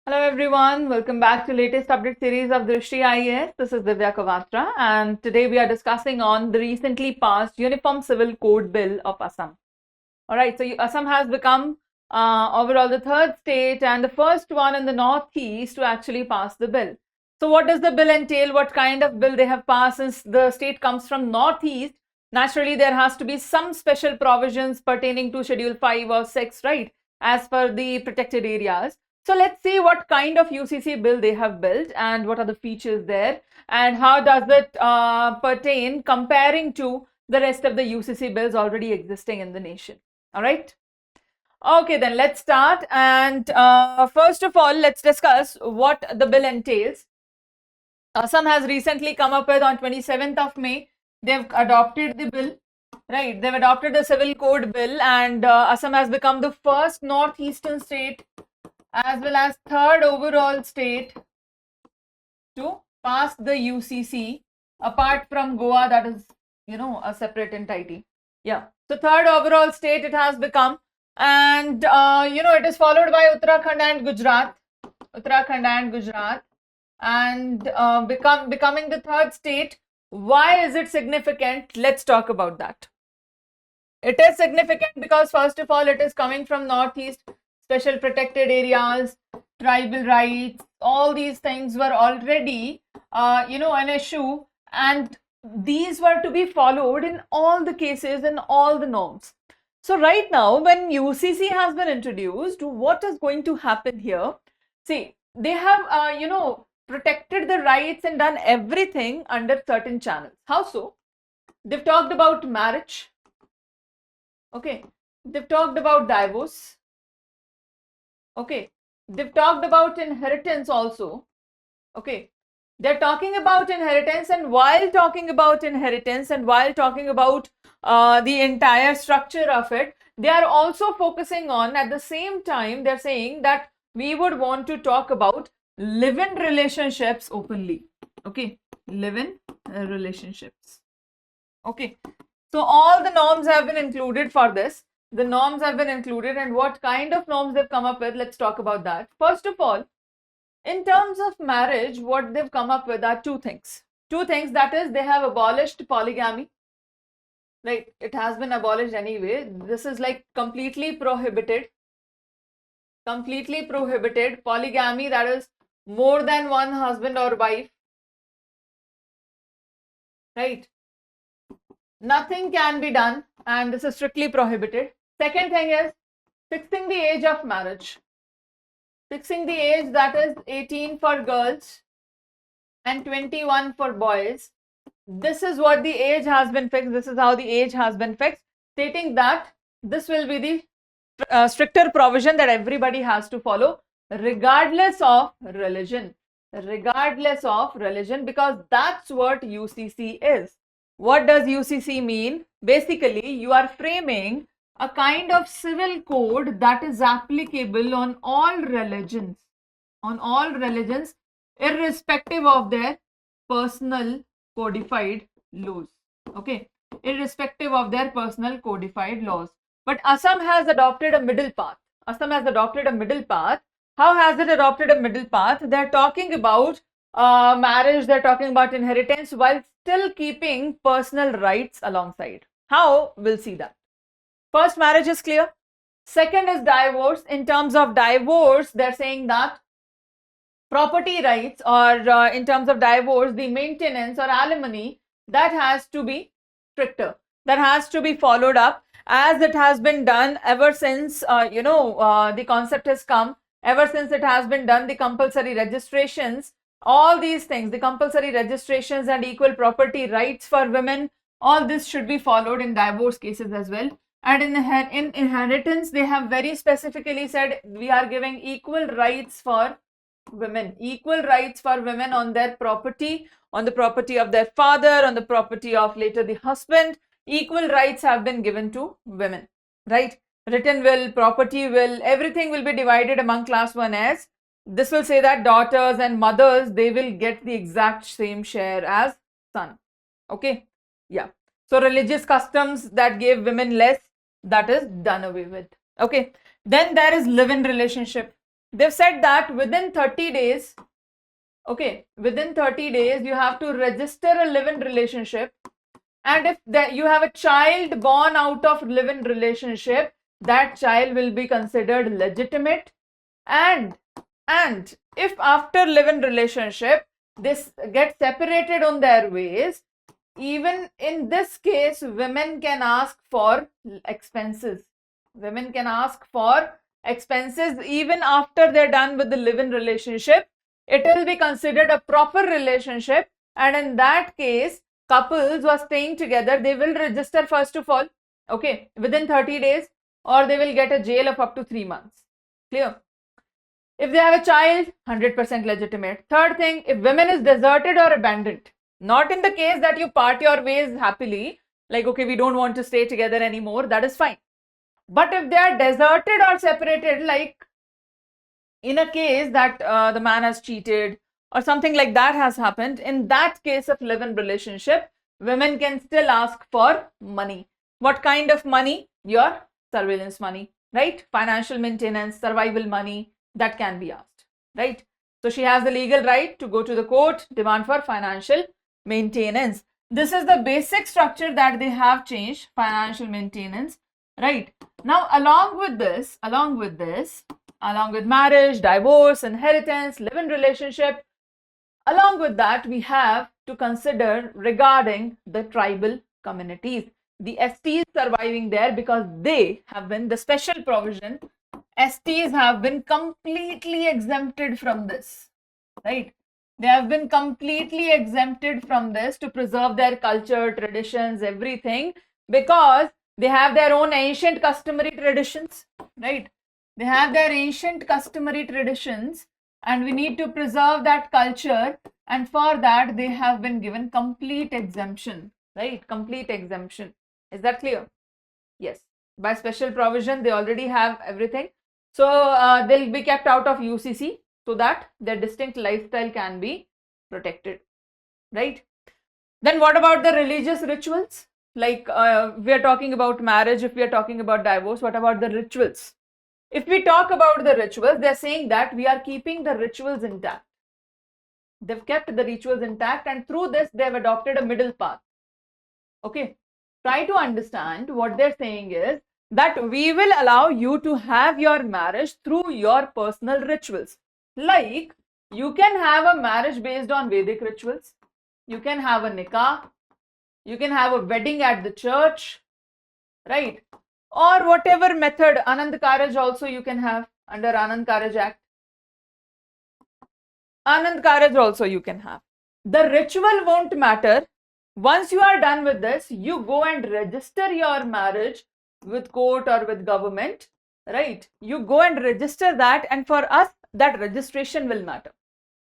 Hello everyone, welcome back to latest update series of Drishti IAS. This is Divya Kavatra and today we are discussing on the recently passed Uniform Civil Code Bill of Assam. Alright, so Assam has become overall the third state and the first one in the northeast to actually pass the bill. So what does the bill entail? What kind of bill they have passed? Since the state comes from northeast, naturally there has to be some special provisions pertaining to Schedule 5 or 6, right? As per the protected areas. So let's see what kind of UCC bill they have built and what are the features there and how does it pertain comparing to the rest of the UCC bills already existing in the nation. All right. Okay, then let's start. And first of all, let's discuss what the bill entails. Assam has recently come up with on 27th of May, they've adopted the bill, right? They've adopted the Civil Code Bill and Assam has become the first northeastern state as well as third overall state to pass the UCC apart from Goa, that is, a separate entity. Yeah. So third overall state it has become, and it is followed by Uttarakhand and Gujarat. And becoming the third state. Why is it significant? Let's talk about that. It is significant because first of all, it is coming from northeast, special protected areas, tribal rights, all these things were already, an issue, and these were to be followed in all the cases and all the norms. So right now, when UCC has been introduced, what is going to happen here? See, they have, protected the rights and done everything under certain channels. How so? They've talked about marriage. Okay. They've talked about divorce. Okay. They've talked about inheritance also. Okay. They're talking about inheritance, and while talking about inheritance and while talking about the entire structure of it, they are also focusing on, at the same time, they're saying that we would want to talk about live-in relationships openly. Okay. Live-in relationships. Okay. So all the norms have been included for this. The norms have been included, and what kind of norms they've come up with, let's talk about that. First of all, in terms of marriage, what they've come up with are two things. That is, they have abolished polygamy. Like, it has been abolished anyway. This is like completely prohibited. Polygamy, that is more than one husband or wife. Right? Nothing can be done, and this is strictly prohibited. Second thing is fixing the age of marriage. Fixing the age, that is 18 for girls and 21 for boys. This is what the age has been fixed. This is how the age has been fixed, stating that this will be the stricter provision that everybody has to follow, regardless of religion. Because that's what UCC is. What does UCC mean? Basically, you are framing a kind of civil code that is applicable on all religions, irrespective of their personal codified laws. Okay, irrespective of their personal codified laws. But Assam has adopted a middle path. How has it adopted a middle path? They're talking about marriage, they're talking about inheritance while still keeping personal rights alongside. How? We'll see that. First, marriage is clear. Second is divorce. In terms of divorce, they're saying that property rights, or in terms of divorce, the maintenance or alimony, that has to be stricter. That has to be followed up, as it has been done ever since, the concept has come, ever since it has been done, the compulsory registrations, all these things, the compulsory registrations and equal property rights for women, all this should be followed in divorce cases as well. And in inheritance, they have very specifically said we are giving equal rights for women on their property, on the property of their father, on the property of later the husband. Equal rights have been given to women, right? Written will, property will, everything will be divided among class 1s. This will say that daughters and mothers, they will get the exact same share as son. Okay, yeah. So religious customs that gave women less, that is done away with. Okay, then there is live-in relationship. they've said that within 30 days, okay, within 30 days, you have to register a live-in relationship. And if you have a child born out of live-in relationship, that child will be considered legitimate. And if after live-in relationship, this gets separated on their ways, even in this case, women can ask for expenses. Women can ask for expenses even after they're done with the live-in relationship. It will be considered a proper relationship, and in that case, couples who are staying together, they will register first of all, okay, within 30 days, or they will get a jail of up to 3 months. Clear? If they have a child, 100% legitimate. Third thing, if women is deserted or abandoned, not in the case that you part your ways happily, like, okay, we don't want to stay together anymore, that is fine. But if they are deserted or separated, like in a case that the man has cheated or something like that has happened, in that case of live-in relationship, women can still ask for money. What kind of money? Your surveillance money, right? Financial maintenance, survival money, that can be asked, right? So she has the legal right to go to the court, demand for financial maintenance. This is the basic structure that they have changed, financial maintenance, right? Now, along with marriage, divorce, inheritance, live-in relationship, along with that, we have to consider regarding the tribal communities, the STs surviving there, because they have been the special provision. STs have been completely exempted from this, right? They have been completely exempted from this to preserve their culture, traditions, everything, because they have their own ancient customary traditions, right? They have their ancient customary traditions, and we need to preserve that culture, and for that they have been given complete exemption, right? Complete exemption. Is that clear? Yes. By special provision, they already have everything. So they'll be kept out of UCC so that their distinct lifestyle can be protected, right? Then what about the religious rituals? Like we are talking about marriage, if we are talking about divorce, what about the rituals? If we talk about the rituals, they're saying that we are keeping the rituals intact. They've kept the rituals intact, and through this, they've adopted a middle path. Okay, try to understand what they're saying is that we will allow you to have your marriage through your personal rituals. Like, you can have a marriage based on Vedic rituals, you can have a nikah, you can have a wedding at the church, right? Or whatever method, Anand Karaj also you can have under Anand Karaj Act. Anand Karaj also you can have. The ritual won't matter. Once you are done with this, you go and register your marriage with court or with government, right? You go and register that, and for us, that registration will matter.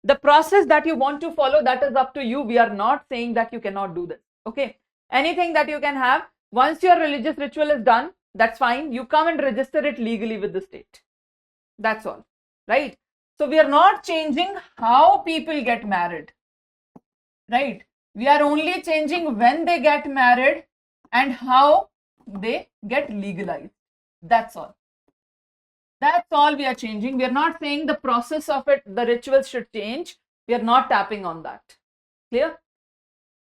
The process that you want to follow, that is up to you. We are not saying that you cannot do this, okay? Anything that you can have, once your religious ritual is done, that's fine. You come and register it legally with the state. That's all, right? So we are not changing how people get married, right? We are only changing when they get married and how they get legalized. That's all. That's all we are changing. We are not saying the process of it, the rituals should change. We are not tapping on that. Clear?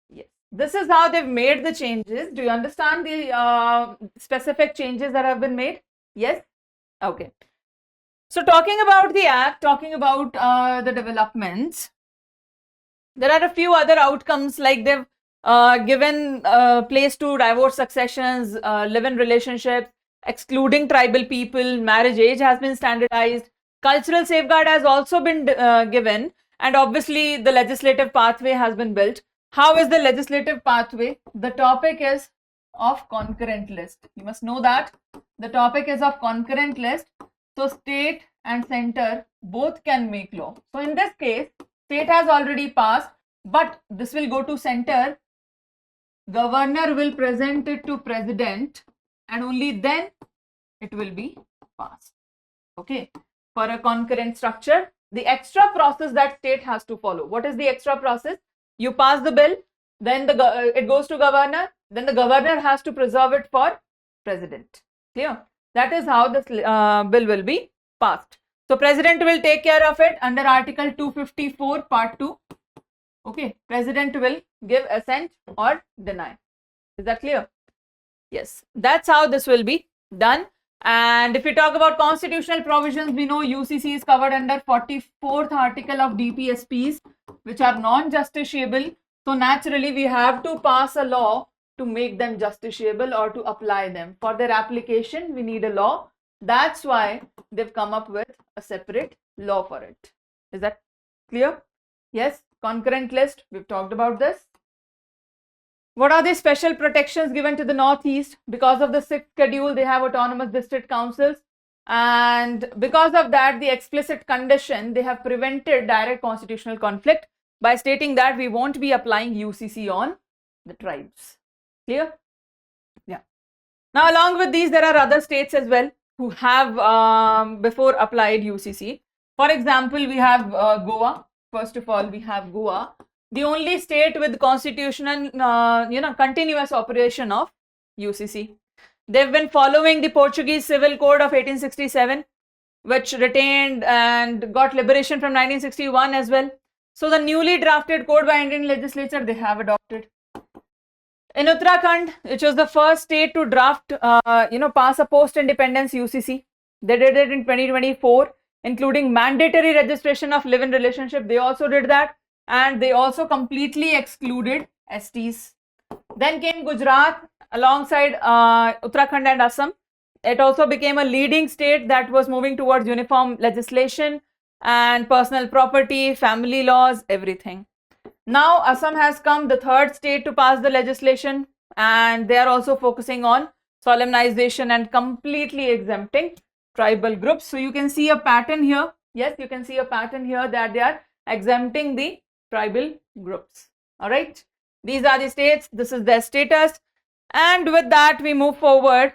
Yes. This is how they've made the changes. Do you understand the specific changes that have been made? Yes? Okay. So talking about the act, talking about the developments, there are a few other outcomes, like they've given place to divorce successions, live-in relationships, excluding tribal people, marriage age has been standardized, cultural safeguard has also been given, and obviously the legislative pathway has been built. How is the legislative pathway? The topic is of concurrent list. You must know that the topic is of concurrent list. So state and center both can make law. So in this case, state has already passed, but this will go to center. Governor will present it to president, and only then it will be passed. Okay, for a concurrent structure, the extra process that state has to follow. What is the extra process? You pass the bill, then it goes to governor, then the governor has to preserve it for president. Clear? That is how this bill will be passed. So President will take care of it under Article 254 Part 2. Okay, President will give assent or deny. Is that clear? Yes, that's how this will be done. And if we talk about constitutional provisions, we know UCC is covered under 44th article of DPSPs, which are non-justiciable. So naturally, we have to pass a law to make them justiciable or to apply them. For their application, we need a law. That's why they've come up with a separate law for it. Is that clear? Yes, concurrent list, we've talked about this. What are the special protections given to the Northeast? Because of the 6th schedule, they have autonomous district councils. And because of that, the explicit condition, they have prevented direct constitutional conflict by stating that we won't be applying UCC on the tribes. Clear? Yeah. Now, along with these, there are other states as well who have before applied UCC. For example, we have Goa. First of all, we have Goa, the only state with constitutional, continuous operation of UCC. They've been following the Portuguese Civil Code of 1867, which retained and got liberation from 1961 as well. So the newly drafted code by Indian legislature, they have adopted. In Uttarakhand, which was the first state to draft, pass a post-independence UCC. They did it in 2024, including mandatory registration of live-in relationship. They also did that. And they also completely excluded STs. Then came Gujarat alongside Uttarakhand and Assam. It also became a leading state that was moving towards uniform legislation and personal property, family laws, everything. Now Assam has come the third state to pass the legislation, and they are also focusing on solemnization and completely exempting tribal groups. So you can see a pattern here. Yes, you can see a pattern here that they are exempting the tribal groups. All right, these are the states, this is their status. And with that, we move forward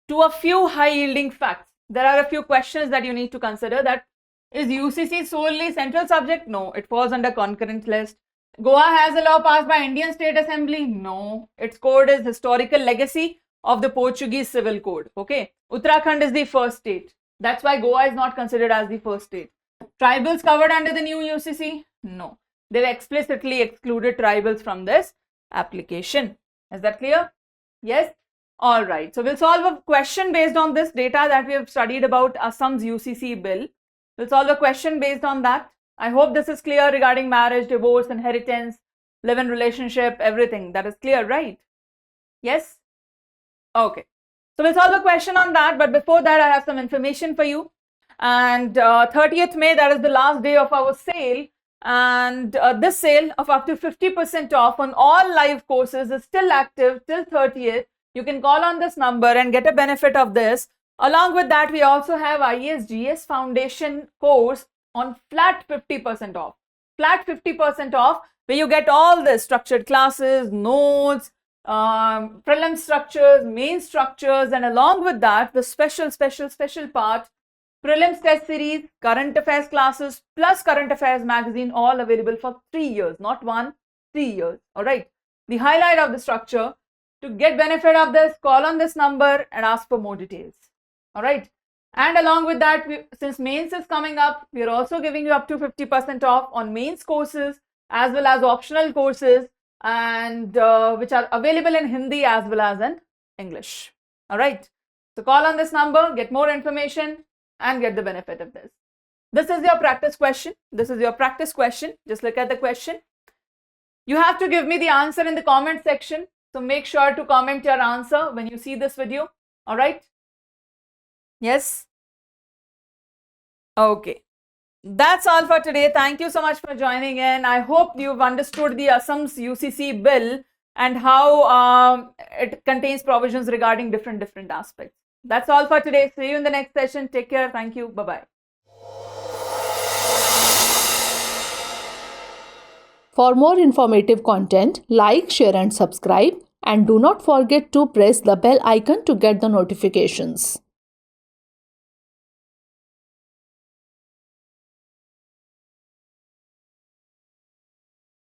to a few high yielding facts. There are a few questions that you need to consider. That is UCC solely central subject? No, it falls under concurrent list. Goa has a law passed by Indian State Assembly? No, its code is historical legacy of the Portuguese Civil Code. Okay, Uttarakhand is the first state. That's why Goa is not considered as the first state. Tribals covered under the new UCC? No, they've explicitly excluded tribals from this application. Is that clear? Yes? All right. So we'll solve a question based on this data that we have studied about Assam's UCC bill. We'll solve a question based on that. I hope this is clear regarding marriage, divorce, inheritance, live-in relationship, everything. That is clear, right? Yes? Okay. So we'll solve a question on that. But before that, I have some information for you. And 30th May, that is the last day of our sale. And this sale of up to 50% off on all live courses is still active till 30th. You can call on this number and get a benefit of this. Along with that, we also have IES-GS Foundation course on flat 50% off. Flat 50% off, where you get all the structured classes, notes, prelim structures, main structures, and along with that, the special part, prelims test series, current affairs classes, plus current affairs magazine, all available for 3 years, not 1, 3 years. All right. The highlight of the structure. To get benefit of this, call on this number and ask for more details. All right. And along with that, since mains is coming up, we are also giving you up to 50% off on mains courses as well as optional courses, and which are available in Hindi as well as in English. All right. So call on this number, get more information, and get the benefit of this. This is your practice question. This is your practice question. Just look at the question. You have to give me the answer in the comment section. So make sure to comment your answer when you see this video. All right. Yes. Okay. That's all for today. Thank you so much for joining in. I hope you've understood the Assam's UCC bill and how it contains provisions regarding different aspects. That's all for today. See you in the next session. Take care. Thank you. Bye-bye. For more informative content, like, share and subscribe, and do not forget to press the bell icon to get the notifications.